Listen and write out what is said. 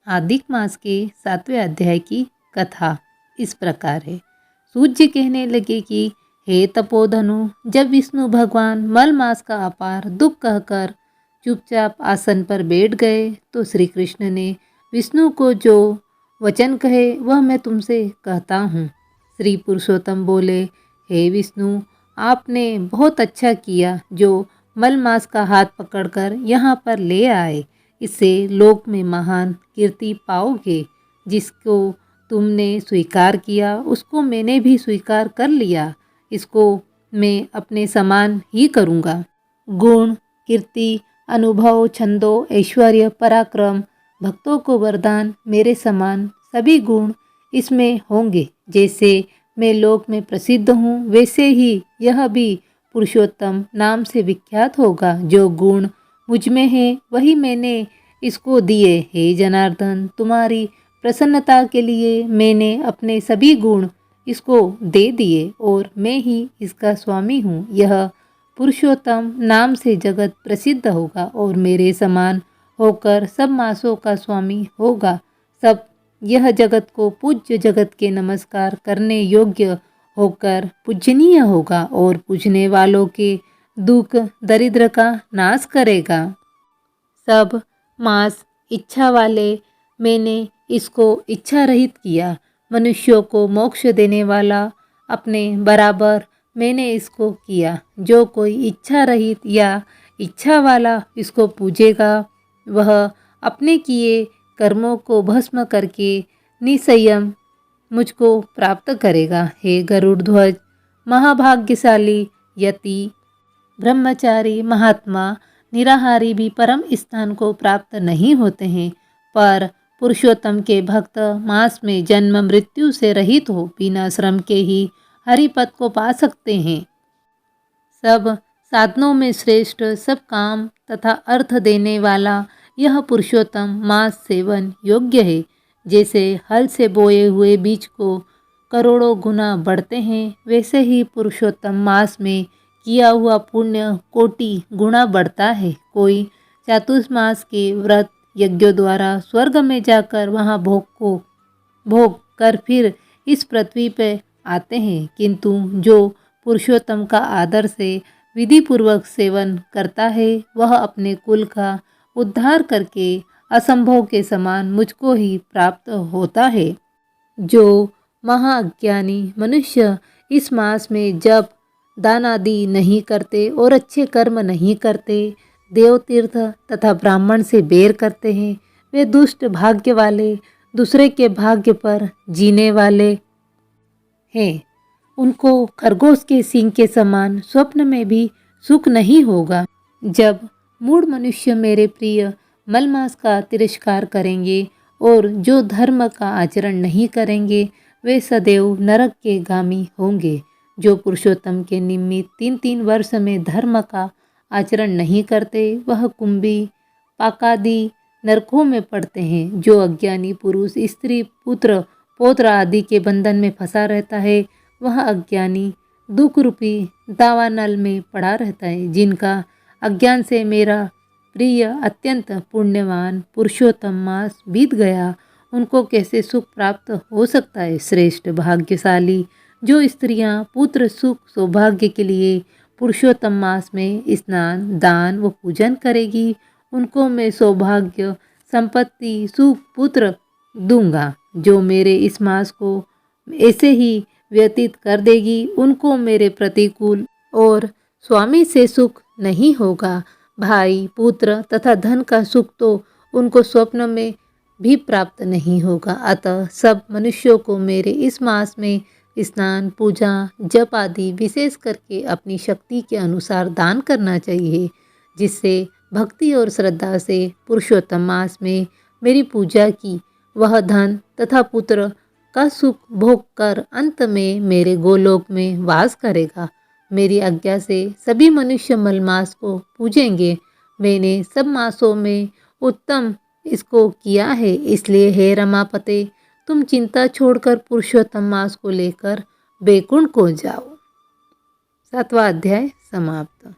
आदिक मास के 7वें अध्याय की कथा इस प्रकार है। सूत जी कहने लगे कि हे तपोधनु, जब विष्णु भगवान मल मास का अपार दुख कहकर चुपचाप आसन पर बैठ गए तो श्री कृष्ण ने विष्णु को जो वचन कहे वह मैं तुमसे कहता हूँ। श्री पुरुषोत्तम बोले, हे विष्णु, आपने बहुत अच्छा किया जो मल मास का हाथ पकड़कर यहाँ पर ले आए। इससे लोक में महान कीर्ति पाओगे। जिसको तुमने स्वीकार किया उसको मैंने भी स्वीकार कर लिया। इसको मैं अपने समान ही करूँगा। गुण, कीर्ति, अनुभव, छंदो, ऐश्वर्य, पराक्रम, भक्तों को वरदान मेरे समान सभी गुण इसमें होंगे। जैसे मैं लोक में प्रसिद्ध हूँ वैसे ही यह भी पुरुषोत्तम नाम से विख्यात होगा। जो गुण मुझ में है वही मैंने इसको दिए। हे जनार्दन, तुम्हारी प्रसन्नता के लिए मैंने अपने सभी गुण इसको दे दिए और मैं ही इसका स्वामी हूँ। यह पुरुषोत्तम नाम से जगत प्रसिद्ध होगा और मेरे समान होकर सब मासों का स्वामी होगा। सब यह जगत को पूज्य जगत के नमस्कार करने योग्य होकर पूजनीय होगा और पूजने वालों के दुख दरिद्र का नाश करेगा। सब मास इच्छा वाले मैंने इसको इच्छा रहित किया। मनुष्यों को मोक्ष देने वाला अपने बराबर मैंने इसको किया। जो कोई इच्छा रहित या इच्छा वाला इसको पूजेगा वह अपने किए कर्मों को भस्म करके निसंयम मुझको प्राप्त करेगा। हे गरुड़ ध्वज, महाभाग्यशाली यति, ब्रह्मचारी, महात्मा, निराहारी भी परम स्थान को प्राप्त नहीं होते हैं, पर पुरुषोत्तम के भक्त मास में जन्म मृत्यु से रहित हो बिना श्रम के ही हरिपद को पा सकते हैं। सब साधनों में श्रेष्ठ, सब काम तथा अर्थ देने वाला यह पुरुषोत्तम मास सेवन योग्य है। जैसे हल से बोए हुए बीज को करोड़ों गुना बढ़ते हैं वैसे ही पुरुषोत्तम मास में किया हुआ पुण्य कोटि गुना बढ़ता है। कोई चातुर्मास के व्रत यज्ञों द्वारा स्वर्ग में जाकर वहाँ भोग कर फिर इस पृथ्वी पे आते हैं, किंतु जो पुरुषोत्तम का आदर से विधिपूर्वक सेवन करता है वह अपने कुल का उद्धार करके असंभव के समान मुझको ही प्राप्त होता है। जो महाअज्ञानी मनुष्य इस मास में जब दान आदि नहीं करते और अच्छे कर्म नहीं करते, देवतीर्थ तथा ब्राह्मण से बैर करते हैं, वे दुष्ट भाग्य वाले, दूसरे के भाग्य पर जीने वाले हैं। उनको खरगोश के सींग के समान स्वप्न में भी सुख नहीं होगा। जब मूढ़ मनुष्य मेरे प्रिय मलमास का तिरस्कार करेंगे और जो धर्म का आचरण नहीं करेंगे वे सदैव नरक के गामी होंगे। जो पुरुषोत्तम के निमित्त 3-3 वर्ष में धर्म का आचरण नहीं करते वह कुंभी पाकादि नरकों में पड़ते हैं। जो अज्ञानी पुरुष स्त्री पुत्र पौत्र आदि के बंधन में फंसा रहता है वह अज्ञानी दुख रूपी दावानल में पड़ा रहता है। जिनका अज्ञान से मेरा प्रिय अत्यंत पुण्यवान पुरुषोत्तम मास बीत गया उनको कैसे सुख प्राप्त हो सकता है। श्रेष्ठ भाग्यशाली जो स्त्रियां पुत्र सुख सौभाग्य के लिए पुरुषोत्तम मास में स्नान दान व पूजन करेगी उनको मैं सौभाग्य संपत्ति सुख पुत्र दूंगा। जो मेरे इस मास को ऐसे ही व्यतीत कर देगी उनको मेरे प्रतिकूल और स्वामी से सुख नहीं होगा। भाई पुत्र तथा धन का सुख तो उनको स्वप्न में भी प्राप्त नहीं होगा। अतः सब मनुष्यों को मेरे इस मास में स्नान पूजा जप आदि विशेष करके अपनी शक्ति के अनुसार दान करना चाहिए, जिससे भक्ति और श्रद्धा से पुरुषोत्तम मास में मेरी पूजा की वह धन तथा पुत्र का सुख भोग कर अंत में मेरे गोलोक में वास करेगा। मेरी आज्ञा से सभी मनुष्य मलमास को पूजेंगे। मैंने सब मासों में उत्तम इसको किया है, इसलिए हे रमापते तुम चिंता छोड़कर पुरुषोत्तम मास को लेकर बैकुंठ को जाओ। 7वां अध्याय समाप्त।